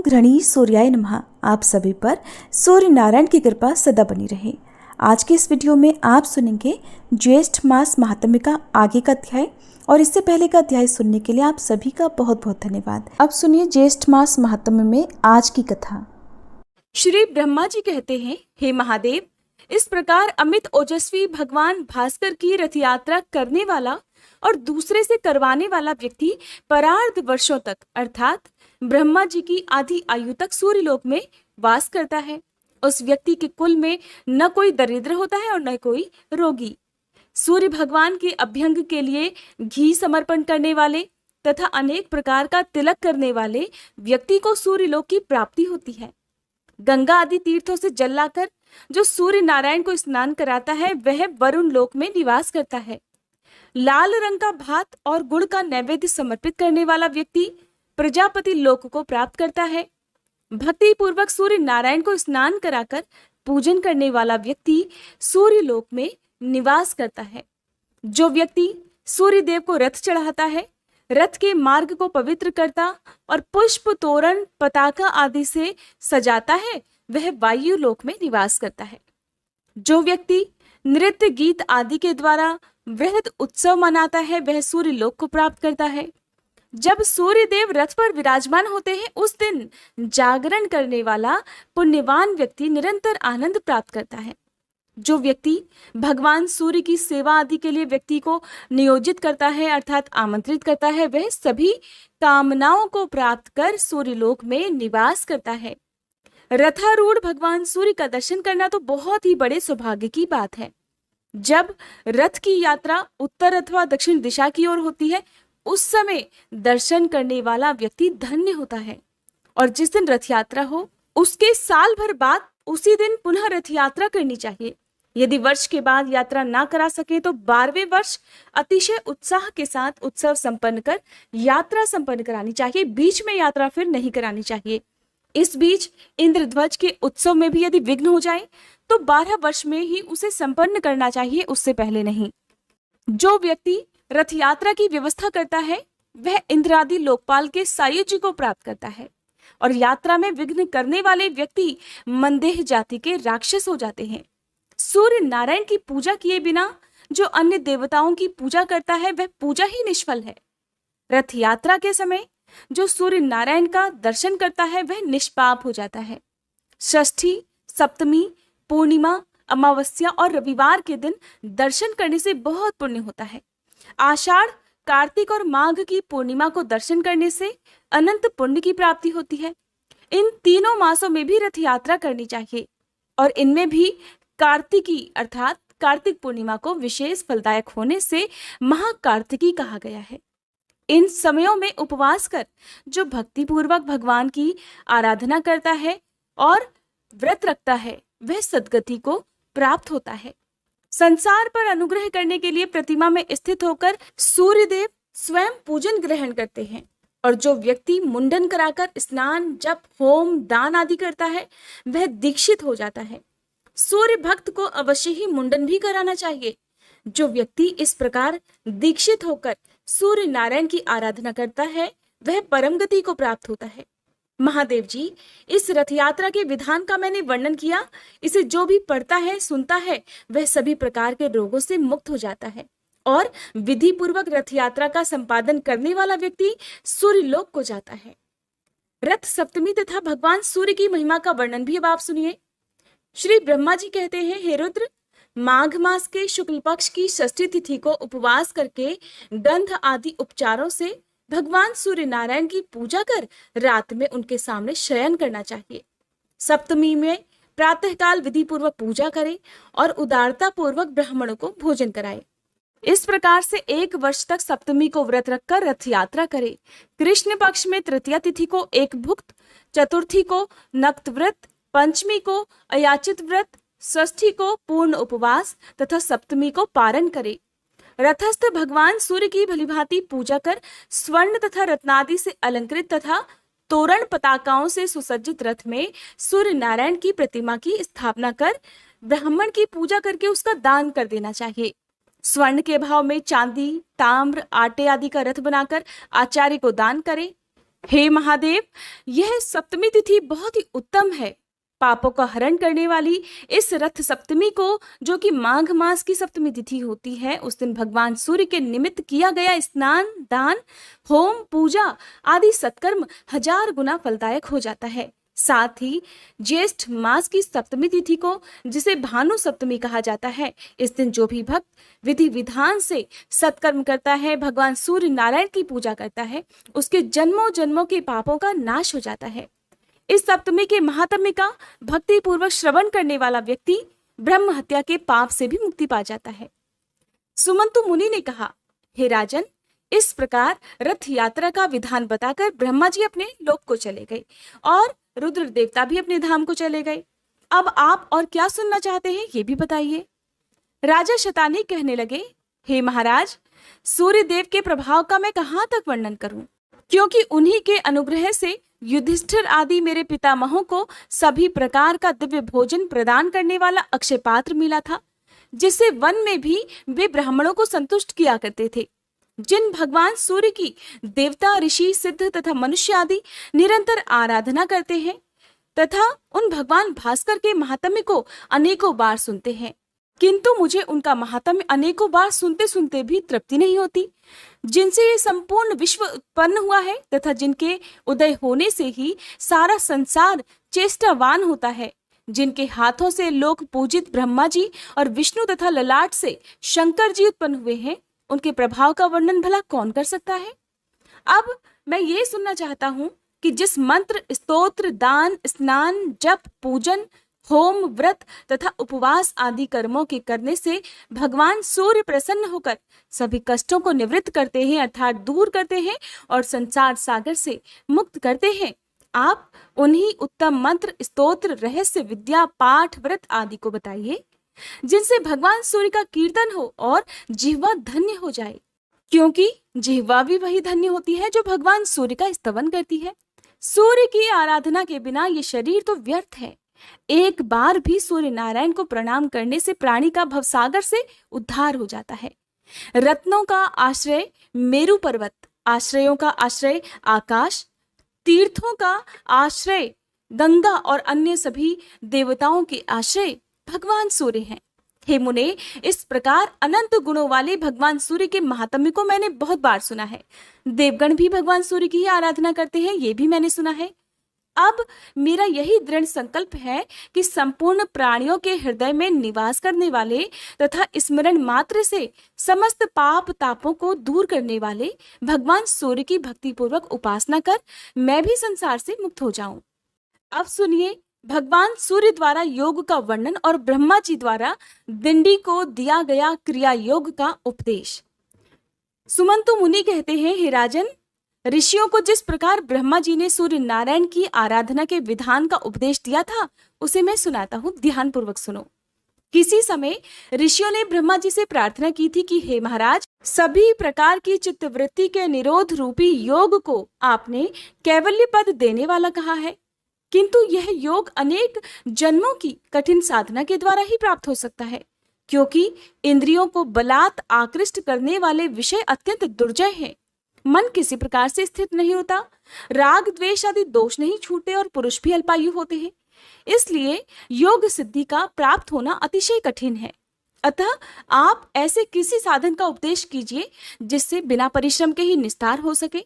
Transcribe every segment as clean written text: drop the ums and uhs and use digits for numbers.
घृणी सूर्याय नमः। आप सभी पर सूर्य नारायण की कृपा सदा बनी रहे। आज के इस वीडियो में आप सुनेंगे ज्येष्ठ मास महात्म्य का आगे का अध्याय, और इससे पहले का अध्याय सुनने के लिए आप सभी का बहुत बहुत धन्यवाद। अब सुनिए ज्येष्ठ मास महात्म्य में आज की कथा। श्री ब्रह्मा जी कहते हैं, हे महादेव, इस प्रकार अमित ओजस्वी भगवान भास्कर की रथ यात्रा करने वाला और दूसरे से करवाने वाला व्यक्ति परार्ध वर्षों तक अर्थात ब्रह्मा जी की आधी आयु तक सूर्यलोक में वास करता है। उस व्यक्ति के कुल में न कोई दरिद्र होता है और न कोई रोगी। सूर्य भगवान के अभ्यंग के लिए घी समर्पण करने वाले तथा अनेक प्रकार का तिलक करने वाले व्यक्ति को सूर्यलोक की प्राप्ति होती है। गंगा आदि तीर्थों से जल लाकर जो सूर्य नारायण को स्नान कराता है वह वरुण लोक में निवास करता है। लाल रंग का भात और गुड़ का नैवेद्य समर्पित करने वाला व्यक्ति प्रजापति लोक को प्राप्त करता है। भक्ति पूर्वक सूर्य नारायण को स्नान कराकर पूजन करने वाला व्यक्ति सूर्य लोक में निवास करता है। जो व्यक्ति सूर्य देव को रथ चढ़ाता है, रथ के मार्ग को पवित्र करता और पुष्प तोरण पताका आदि से सजाता है, वह वायु लोक में निवास करता है। जो व्यक्ति नृत्य गीत आदि के द्वारा वृहद उत्सव मनाता है, वह सूर्य लोक को प्राप्त करता है। जब सूर्य देव रथ पर विराजमान होते हैं, उस दिन जागरण करने वाला पुण्यवान व्यक्ति निरंतर आनंद प्राप्त करता है। जो व्यक्ति भगवान सूर्य की सेवा आदि के लिए व्यक्ति को नियोजित करता है अर्थात आमंत्रित करता है, वह सभी कामनाओं को प्राप्त कर सूर्यलोक में निवास करता है। रथारूढ़ भगवान सूर्य का दर्शन करना तो बहुत ही बड़े सौभाग्य की बात है। जब रथ की यात्रा उत्तर अथवा दक्षिण दिशा की ओर होती है, उस समय दर्शन करने वाला व्यक्ति धन्य होता है। और जिस दिन रथ यात्रा हो उसके साल भर बाद उसी दिन पुनः रथ यात्रा करनी चाहिए। यदि वर्ष के बाद यात्रा ना करा सके तो 12वें वर्ष अतिशय उत्साह के साथ उत्सव संपन्न कर यात्रा संपन्न करानी चाहिए। बीच में यात्रा फिर नहीं करानी चाहिए। इस बीच इंद्रध्वज के उत्सव में भी यदि विघ्न हो जाए तो 12 वर्ष में ही उसे संपन्न करना चाहिए, उससे पहले नहीं। जो व्यक्ति रथ यात्रा की व्यवस्था करता है वह इंद्रादि लोकपाल के सायुज्य को प्राप्त करता है। और यात्रा में विघ्न करने वाले व्यक्ति मंदेह जाति के राक्षस हो जाते हैं। सूर्य नारायण की पूजा किए बिना जो अन्य देवताओं की पूजा करता है वह पूजा ही निष्फल है। रथ यात्रा के समय जो सूर्य नारायण का दर्शन करता है वह निष्पाप हो जाता है। षष्ठी, सप्तमी, पूर्णिमा, अमावस्या और रविवार के दिन दर्शन करने से बहुत पुण्य होता है। आषाढ़, कार्तिक और माघ की पूर्णिमा को दर्शन करने से अनंत पुण्य की प्राप्ति होती है। इन तीनों मासों में भी रथ यात्रा करनी चाहिए और इनमें भी कार्तिकी अर्थात कार्तिक पूर्णिमा को विशेष फलदायक होने से महाकार्तिकी कहा गया है। इन समयों में उपवास कर जो भक्ति पूर्वक भगवान की आराधना करता है और व्रत रखता है वह सद्गति को प्राप्त होता है। संसार पर अनुग्रह करने के लिए प्रतिमा में स्थित होकर सूर्यदेव स्वयं पूजन ग्रहण करते हैं। और जो व्यक्ति मुंडन कराकर स्नान, जप, होम, दान आदि करता है वह दीक्षित हो जाता है। सूर्य भक्त को अवश्य ही मुंडन भी कराना चाहिए। जो व्यक्ति इस प्रकार दीक्षित होकर सूर्य नारायण की आराधना करता है वह परम गति को प्राप्त होता है। महादेव जी, इस रथ यात्रा के विधान का मैंने वर्णन किया। इसे जो भी पढ़ता है, सुनता है, वह सभी प्रकार के रोगों से मुक्त हो जाता है और विधि पूर्वक रथ यात्रा का संपादन करने वाला व्यक्ति सूर्यलोक को जाता है। रथ सप्तमी तथा भगवान सूर्य की महिमा का वर्णन भी अब आप सुनिए। श्री ब्रह्मा जी कहते हैं, हे रुद्र, माघ मास के शुक्ल पक्ष की षष्ठी तिथि को उपवास करके गंध आदि उपचारों से भगवान सूर्य नारायण की पूजा कर रात में उनके सामने शयन करना चाहिए। सप्तमी में प्रातःकाल विधि पूर्वक पूजा करें और उदारता पूर्वक ब्राह्मणों को भोजन कराएं। इस प्रकार से 1 वर्ष तक सप्तमी को व्रत रखकर रथ यात्रा करें। कृष्ण पक्ष में तृतीया तिथि को एक भुक्त, चतुर्थी को नक्त व्रत, पंचमी को अयाचित व्रत, षष्ठी को पूर्ण उपवास तथा सप्तमी को पारण करें। रथस्थ भगवान सूर्य की भलीभांति पूजा कर स्वर्ण तथा रत्नादि से अलंकृत तथा तोरण पताकाओं से सुसज्जित रथ में सूर्य नारायण की प्रतिमा की स्थापना कर ब्राह्मण की पूजा करके उसका दान कर देना चाहिए। स्वर्ण के भाव में चांदी, ताम्र, आटे आदि का रथ बनाकर आचार्य को दान करें। हे महादेव, यह सप्तमी तिथि बहुत ही उत्तम है। पापों का हरण करने वाली इस रथ सप्तमी को, जो कि माघ मास की सप्तमी तिथि होती है, उस दिन भगवान सूर्य के निमित्त किया गया स्नान, दान, होम, पूजा आदि सत्कर्म 1000 गुना फलदायक हो जाता है। साथ ही ज्येष्ठ मास की सप्तमी तिथि को, जिसे भानु सप्तमी कहा जाता है, इस दिन जो भी भक्त विधि विधान से सत्कर्म करता है, भगवान सूर्य नारायण की पूजा करता है, उसके जन्मों जन्मों के पापों का नाश हो जाता है। इस सप्तमी के महात्म्य का भक्ति पूर्वक श्रवण करने वाला व्यक्ति ब्रह्म हत्या के पाप से भी मुक्ति पा जाता है। सुमंतु मुनि ने कहा, हे राजन, इस प्रकार रथ यात्रा का विधान बताकर ब्रह्मा जी अपने लोक को चले गए और रुद्र देवता भी अपने धाम को चले गए। अब आप और क्या सुनना चाहते हैं, ये भी बताइए। राजा शतानी कहने लगे, हे महाराज, सूर्य देव के प्रभाव का मैं कहाँ तक वर्णन करूं, क्योंकि उन्हीं के अनुग्रह से युधिष्ठिर आदि मेरे पितामहों को सभी प्रकार का दिव्य भोजन प्रदान करने वाला अक्षय पात्र मिला था, जिससे वन में भी वे ब्राह्मणों को संतुष्ट किया करते थे। जिन भगवान सूर्य की देवता, ऋषि, सिद्ध तथा मनुष्य आदि निरंतर आराधना करते हैं तथा उन भगवान भास्कर के महात्म्य को अनेकों बार सुनते हैं, किंतु मुझे उनका महात्म्य अनेकों बार सुनते सुनते भी तृप्ति नहीं होती। जिनसे ये संपूर्ण विश्व उत्पन्न हुआ है तथा जिनके उदय होने से ही सारा संसार चेष्टावान होता है, जिनके हाथों से लोक पूजित ब्रह्मा जी और विष्णु तथा ललाट से शंकर जी उत्पन्न हुए हैं, उनके प्रभाव का वर्णन भला कौन कर सकता है। अब मैं ये सुनना चाहता हूं कि जिस मंत्र, स्तोत्र, दान, स्नान, जप, पूजन, होम, व्रत तथा उपवास आदि कर्मों के करने से भगवान सूर्य प्रसन्न होकर सभी कष्टों को निवृत्त करते हैं, अर्थात दूर करते हैं और संसार सागर से मुक्त करते हैं, आप उन्हीं उत्तम मंत्र, स्तोत्र, रहस्य, विद्या, पाठ, व्रत आदि को बताइए, जिनसे भगवान सूर्य का कीर्तन हो और जिह्वा धन्य हो जाए, क्योंकि जिह्वा भी वही धन्य होती है जो भगवान सूर्य का स्तवन करती है। सूर्य की आराधना के बिना ये शरीर तो व्यर्थ है। एक बार भी सूर्य नारायण को प्रणाम करने से प्राणी का भवसागर से उद्धार हो जाता है। रत्नों का आश्रय मेरु पर्वत, आश्रयों का आश्रय आकाश, तीर्थों का आश्रय गंगा और अन्य सभी देवताओं के आश्रय भगवान सूर्य हैं। हे मुने, इस प्रकार अनंत गुणों वाले भगवान सूर्य के महात्म्य को मैंने बहुत बार सुना है। देवगण भी भगवान सूर्य की ही आराधना करते हैं, ये भी मैंने सुना है। अब मेरा यही दृढ़ संकल्प है कि संपूर्ण प्राणियों के हृदय में निवास करने वाले तथा स्मरण मात्र से समस्त पाप तापों को दूर करने वाले भगवान सूर्य की भक्ति पूर्वक उपासना कर मैं भी संसार से मुक्त हो जाऊं। अब सुनिए भगवान सूर्य द्वारा योग का वर्णन और ब्रह्मा जी द्वारा दिंडी को दिया गया क्रिया योग का उपदेश। सुमंतु मुनि कहते हैं, हे राजन, ऋषियों को जिस प्रकार ब्रह्मा जी ने सूर्य नारायण की आराधना के विधान का उपदेश दिया था, उसे मैं सुनाता हूँ, ध्यान पूर्वक सुनो। किसी समय ऋषियों ने ब्रह्मा जी से प्रार्थना की थी कि हे महाराज, सभी प्रकार की चित्तवृत्ति के निरोध रूपी योग को आपने कैवल्य पद देने वाला कहा है, किंतु यह योग अनेक जन्मों की कठिन साधना के द्वारा ही प्राप्त हो सकता है, क्योंकि इंद्रियों को बलात् आकृष्ट करने वाले विषय अत्यंत दुर्जय हैं। मन किसी प्रकार से स्थिर नहीं होता, राग द्वेष आदि दोष नहीं छूटते और पुरुष भी अल्पायु होते हैं। इसलिए योग सिद्धि का प्राप्त होना अतिशय कठिन है। अतः आप ऐसे किसी साधन का उपदेश कीजिए जिससे बिना परिश्रम के ही निस्तार हो सके।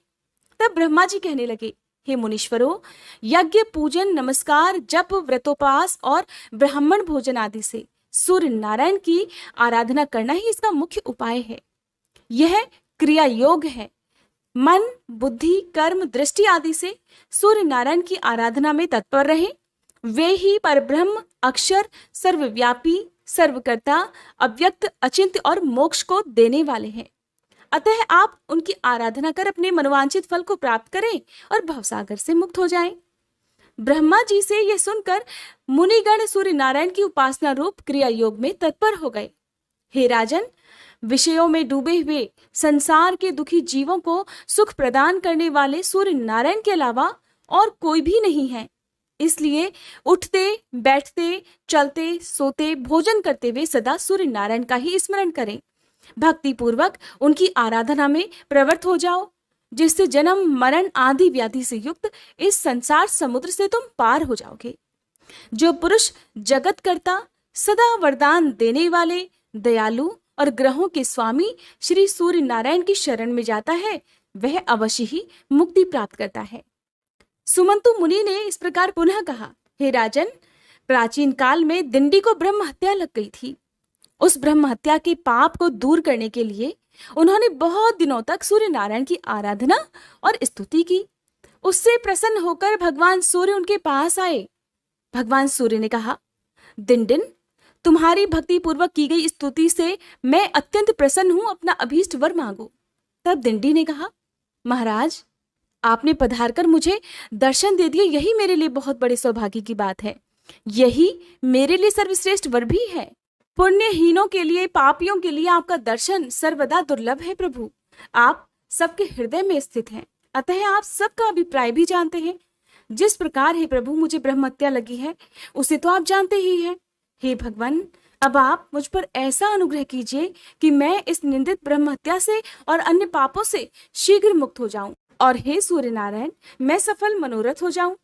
तब ब्रह्मा जी कहने लगे, हे मुनीश्वरों, यज्ञ, पूजन, नमस्कार, जप, व्रतोपवास और ब्राह्मण भोजन आदि से सूर्य नारायण की आराधना करना ही इसका मुख्य उपाय है। यह क्रिया योग है। मन, बुद्धि, कर्म, दृष्टि आदि से सूर्य नारायण की आराधना में तत्पर रहे। वे ही परब्रह्म, अक्षर, सर्वव्यापी, सर्वकर्ता, अव्यक्त, अचिंत्य और मोक्ष को देने वाले हैं। अतः आप उनकी आराधना कर अपने मनोवांछित फल को प्राप्त करें और भवसागर से मुक्त हो जाएं। ब्रह्मा जी से यह सुनकर मुनिगण सूर्य नारायण की उपासना रूप क्रिया योग में तत्पर हो गए। हे राजन, विषयों में डूबे हुए संसार के दुखी जीवों को सुख प्रदान करने वाले सूर्य नारायण के अलावा और कोई भी नहीं है। इसलिए उठते, बैठते, चलते, सोते, भोजन करते हुए सदा सूर्य नारायण का ही स्मरण करें। भक्ति पूर्वक उनकी आराधना में प्रवृत्त हो जाओ। जिससे जन्म मरण आदि व्याधि से युक्त इस संसार समुद्र से तुम पार हो जाओगे। जो पुरुष जगत करता, सदा वरदान देने वाले, दयालु और ग्रहों के स्वामी श्री सूर्य नारायण की शरण में जाता है, वह अवश्य ही मुक्ति प्राप्त करता है। सुमंतु मुनि ने इस प्रकार पुनः कहा, हे राजन, प्राचीन काल में दिंडी को ब्रह्म हत्या लग गई थी। उस ब्रह्म हत्या के पाप को दूर करने के लिए उन्होंने बहुत दिनों तक सूर्य नारायण की आराधना और स्तुति की। उससे प्रसन्न होकर भगवान सूर्य उनके पास आए। भगवान सूर्य ने कहा, दिंडिन, तुम्हारी भक्ति पूर्वक की गई स्तुति से मैं अत्यंत प्रसन्न हूं, अपना अभीष्ट वर मांगो। तब दिंडी ने कहा, महाराज, आपने पधारकर मुझे दर्शन दे दिए, यही मेरे लिए बहुत बड़े सौभाग्य की बात है। यही मेरे लिए सर्वश्रेष्ठ वर भी है। पुण्यहीनों के लिए, पापियों के लिए आपका दर्शन सर्वदा दुर्लभ है। प्रभु, आप सबके हृदय में स्थित हैं, अतः आप सबका अभिप्राय भी जानते हैं। जिस प्रकार है प्रभु मुझे ब्रह्म हत्या लगी है, उसे तो आप जानते ही हैं। हे भगवान, अब आप मुझ पर ऐसा अनुग्रह कीजिए कि मैं इस निंदित ब्रह्म हत्या से और अन्य पापों से शीघ्र मुक्त हो जाऊं, और हे सूर्य नारायण, मैं सफल मनोरथ हो जाऊं।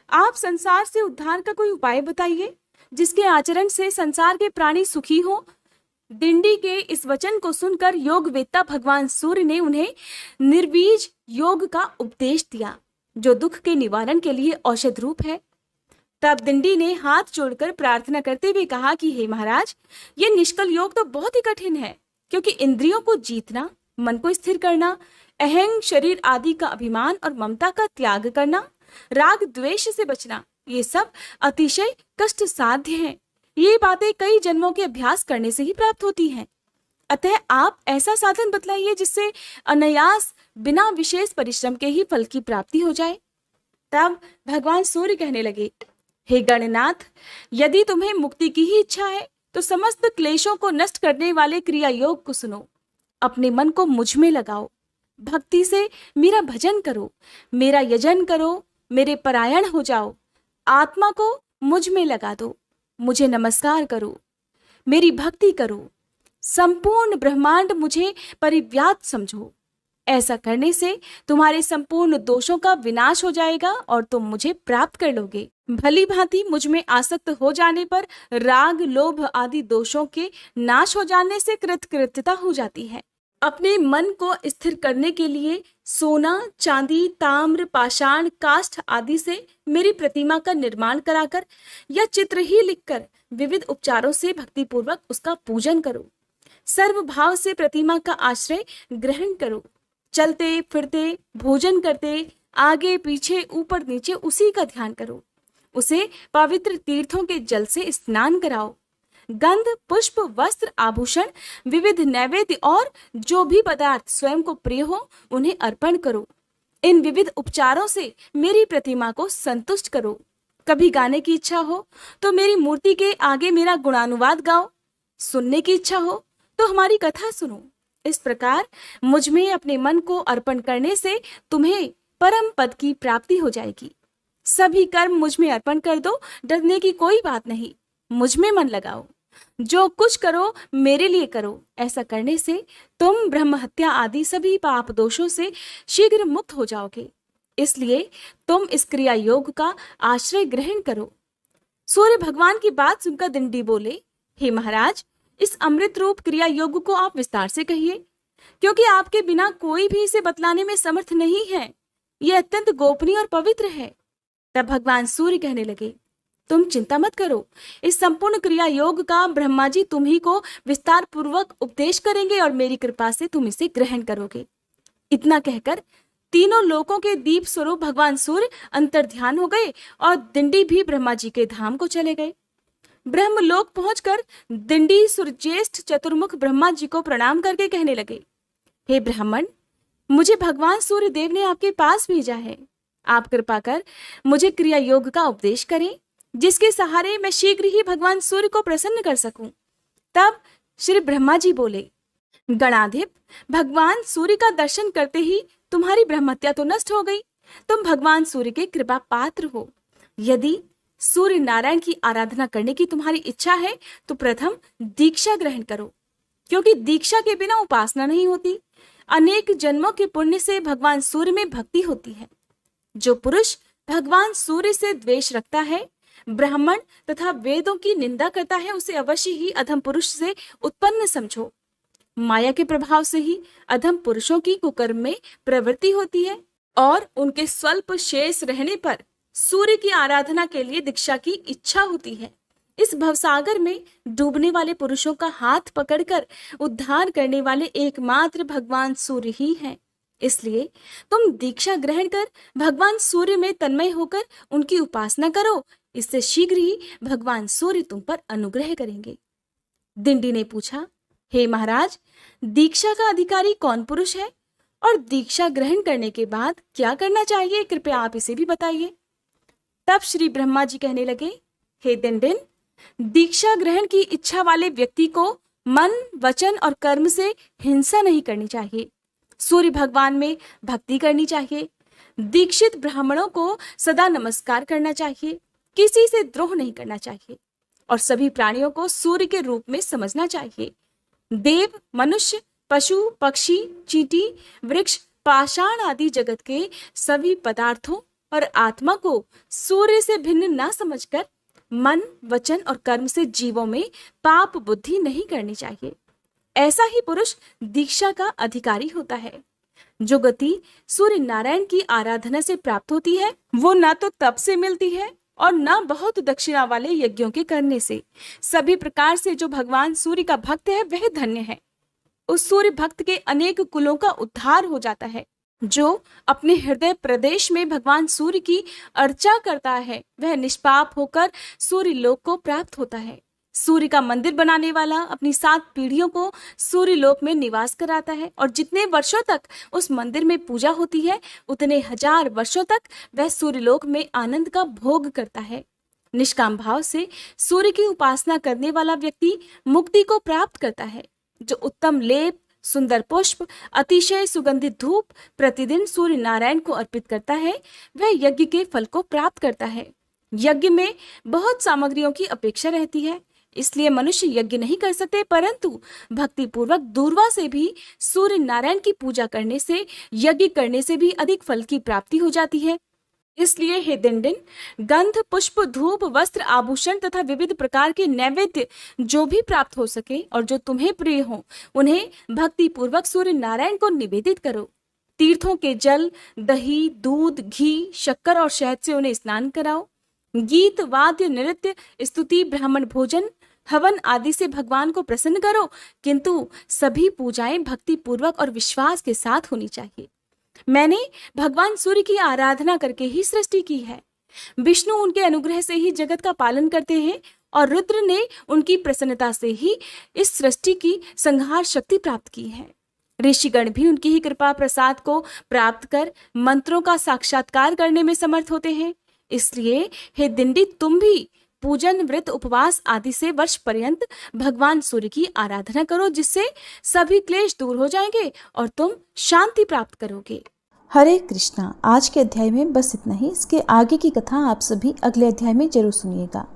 आप संसार से उद्धार का कोई उपाय बताइए, जिसके आचरण से संसार के प्राणी सुखी हो। दिंडी के इस वचन को सुनकर योग वेत्ता भगवान सूर्य ने उन्हें निर्बीज योग का उपदेश दिया, जो दुख के निवारण के लिए औषध रूप है। तब दिंडी ने हाथ जोड़कर प्रार्थना करते हुए कहा कि हे महाराज, ये निष्कल योग तो बहुत ही कठिन है, क्योंकि इंद्रियों को जीतना, मन को स्थिर करना, अहंग शरीर आदि का अभिमान और ममता का त्याग करना, राग द्वेष से बचना, ये सब अतिशय कष्ट साध्य हैं। ये बातें कई जन्मों के अभ्यास करने से ही प्राप्त होती हैं। अतः आप ऐसा साधन बतलाइए जिससे अनायास बिना विशेष परिश्रम के ही फल की प्राप्ति हो जाए। तब भगवान सूर्य कहने लगे, हे गणनाथ, यदि तुम्हें मुक्ति की ही इच्छा है तो समस्त क्लेशों को नष्ट करने वाले क्रिया योग को सुनो। अपने मन को मुझ में लगाओ, भक्ति से मेरा भजन करो, मेरा यजन करो, मेरे परायण हो जाओ, आत्मा को मुझ में लगा दो, मुझे नमस्कार करो, मेरी भक्ति करो, संपूर्ण ब्रह्मांड मुझे परिव्याप्त समझो। ऐसा करने से तुम्हारे संपूर्ण दोषों का विनाश हो जाएगा और तुम मुझे प्राप्त कर लोगे। भली भांति मुझ में आसक्त हो जाने पर राग, लोभ आदि दोषों के नाश हो जाने से कृतकृत्यता हो जाती है। अपने मन को स्थिर करने के लिए सोना, चांदी, ताम्र, पाषाण, काष्ठ आदि से मेरी प्रतिमा का निर्माण कराकर या चित्र ही लिखकर विविध उपचारों से भक्ति पूर्वक उसका पूजन करो। सर्व भाव से प्रतिमा का आश्रय ग्रहण करो। चलते फिरते, भोजन करते, आगे पीछे, ऊपर नीचे उसी का ध्यान करो। उसे पवित्र तीर्थों के जल से स्नान कराओ। गंध, पुष्प, वस्त्र, आभूषण, विविध नैवेद्य और जो भी पदार्थ स्वयं को प्रिय हो उन्हें अर्पण करो। इन विविध उपचारों से मेरी प्रतिमा को संतुष्ट करो। कभी गाने की इच्छा हो तो मेरी मूर्ति के आगे मेरा गुणानुवाद गाओ। सुनने की इच्छा हो तो हमारी कथा सुनो। इस प्रकार मुझ में अपने मन को अर्पण करने से तुम्हें परम पद की प्राप्ति हो जाएगी। सभी कर्म मुझ में अर्पण कर दो, डरने की कोई बात नहीं। मुझ में मन लगाओ, जो कुछ करो मेरे लिए करो। ऐसा करने से तुम ब्रह्म हत्या आदि सभी पाप दोषों से शीघ्र मुक्त हो जाओगे। इसलिए तुम इस क्रिया योग का आश्रय ग्रहण करो। सूर्य भगवान की बात सुनकर दिंडी बोले, हे महाराज, इस अमृत रूप क्रिया योग को आप विस्तार से कहिए, क्योंकि आपके बिना कोई भी इसे बतलाने में समर्थ नहीं है। यह अत्यंत गोपनीय और पवित्र है। तब भगवान सूर्य कहने लगे, तुम चिंता मत करो, इस संपूर्ण क्रिया योग का ब्रह्मा जी तुम ही को विस्तार पूर्वक उपदेश करेंगे और मेरी कृपा से तुम इसे ग्रहण करोगे। इतना कहकर तीनों लोकों के दीप स्वरूप भगवान सूर्य अंतर्ध्यान हो गए और दिंडी भी ब्रह्मा जी के धाम को चले गए। ब्रह्मलोक पहुंचकर दिंडी सूर्यज्येष्ठ चतुर्मुख ब्रह्मा जी को प्रणाम करके कहने लगे, हे ब्राह्मण, मुझे भगवान सूर्य देव ने आपके पास भेजा है। आप कृपा कर मुझे क्रिया योग का उपदेश करें, जिसके सहारे मैं शीघ्र ही भगवान सूर्य को प्रसन्न कर सकूं। तब श्री ब्रह्मा जी बोले, गणाधिप, भगवान सूर्य का दर्शन करते ही तुम्हारी ब्रह्महत्या तो नष्ट हो गई। तुम भगवान सूर्य के कृपा पात्र हो। यदि सूर्य नारायण की आराधना करने की तुम्हारी इच्छा है तो प्रथम दीक्षा ग्रहण करो, क्योंकि दीक्षा के बिना उपासना नहीं होती। अनेक जन्मों के पुण्य से भगवान सूर्य में भक्ति होती है। जो पुरुष भगवान सूर्य से द्वेष रखता है, ब्राह्मण तथा वेदों की निंदा करता है, उसे अवश्य ही अधम पुरुष से उत्पन्न समझो। माया के प्रभाव से ही अधम पुरुषों की कुकर्म में प्रवृत्ति होती है और उनके स्वल्प शेष रहने पर सूर्य की आराधना के लिए दीक्षा की इच्छा होती है। इस भवसागर में डूबने वाले पुरुषों का हाथ पकड़कर उद्धार करने वाले एकमात्र भगवान सूर्य ही हैं। इसलिए तुम दीक्षा ग्रहण कर भगवान सूर्य में तन्मय होकर उनकी उपासना करो। इससे शीघ्र ही भगवान सूर्य तुम पर अनुग्रह करेंगे। दिंडी ने पूछा, हे महाराज, दीक्षा का अधिकारी कौन पुरुष है और दीक्षा ग्रहण करने के बाद क्या करना चाहिए, कृपया आप इसे भी बताइए। तब श्री ब्रह्मा जी कहने लगे, हे दिंडिन, दीक्षा ग्रहण की इच्छा वाले व्यक्ति को मन, वचन और कर्म से हिंसा नहीं करनी चाहिए। सूर्य भगवान में भक्ति करनी चाहिए। दीक्षित ब्राह्मणों को सदा नमस्कार करना चाहिए। किसी से द्रोह नहीं करना चाहिए और सभी प्राणियों को सूर्य के रूप में समझना चाहिए। देव, मनुष्य, पशु, पक्षी, चींटी, वृक्ष, पाषाण आदि जगत के सभी पदार्थों और आत्मा को सूर्य से भिन्न ना समझकर मन, वचन और कर्म से जीवों में पाप बुद्धि नहीं करनी चाहिए। ऐसा ही पुरुष दीक्षा का अधिकारी होता है। जो गति सूर्य नारायण की आराधना से प्राप्त होती है वो ना तो तप से मिलती है और ना बहुत दक्षिणा वाले यज्ञों के करने से। सभी प्रकार से जो भगवान सूर्य का भक्त है वह धन्य है। उस सूर्य भक्त के अनेक कुलों का उद्धार हो जाता है। जो अपने हृदय प्रदेश में भगवान सूर्य की अर्चा करता है वह निष्पाप होकर सूर्य लोक को प्राप्त होता है। सूर्य का मंदिर बनाने वाला अपनी 7 पीढ़ियों को सूर्य लोक में निवास कराता है और जितने वर्षों तक उस मंदिर में पूजा होती है उतने 1000 वर्षों तक वह सूर्य लोक में आनंद का भोग करता है। निष्काम भाव से सूर्य की उपासना करने वाला व्यक्ति मुक्ति को प्राप्त करता है। जो उत्तम लेप, सुंदर पुष्प, अतिशय सुगंधित धूप प्रतिदिन सूर्य नारायण को अर्पित करता है वह यज्ञ के फल को प्राप्त करता है। यज्ञ में बहुत सामग्रियों की अपेक्षा रहती है, इसलिए मनुष्य यज्ञ नहीं कर सकते, परंतु भक्ति पूर्वक दूर्वा से भी सूर्य नारायण की पूजा करने से, यज्ञ करने से भी अधिक फल की प्राप्ति हो जाती है। इसलिए हे दिंडिन, गंध, पुष्प, धूप, वस्त्र, आभूषण तथा विविध प्रकार के नैवेद्य जो भी प्राप्त हो सके और जो तुम्हें प्रिय हो उन्हें भक्ति पूर्वक सूर्य नारायण को निवेदित करो। तीर्थों के जल, दही, दूध, घी, शक्कर और शहद से उन्हें स्नान कराओ। गीत, वाद्य, नृत्य, स्तुति, ब्राह्मण भोजन, हवन आदि से भगवान को प्रसन्न करो, किंतु सभी पूजाएं भक्ति पूर्वक और विश्वास के साथ होनी चाहिए। मैंने भगवान सूर्य की आराधना करके ही सृष्टि की है। विष्णु उनके अनुग्रह से ही जगत का पालन करते हैं और रुद्र ने उनकी प्रसन्नता से ही इस सृष्टि की संहार शक्ति प्राप्त की है। ऋषिगण भी उनकी ही कृपा प्रसाद को प्राप्त कर मंत्रों का साक्षात्कार करने में समर्थ होते हैं। इसलिए हे दिंडी, तुम भी पूजन, व्रत, उपवास आदि से वर्ष पर्यंत भगवान सूर्य की आराधना करो, जिससे सभी क्लेश दूर हो जाएंगे और तुम शांति प्राप्त करोगे। हरे कृष्णा। आज के अध्याय में बस इतना ही। इसके आगे की कथा आप सभी अगले अध्याय में जरूर सुनिएगा।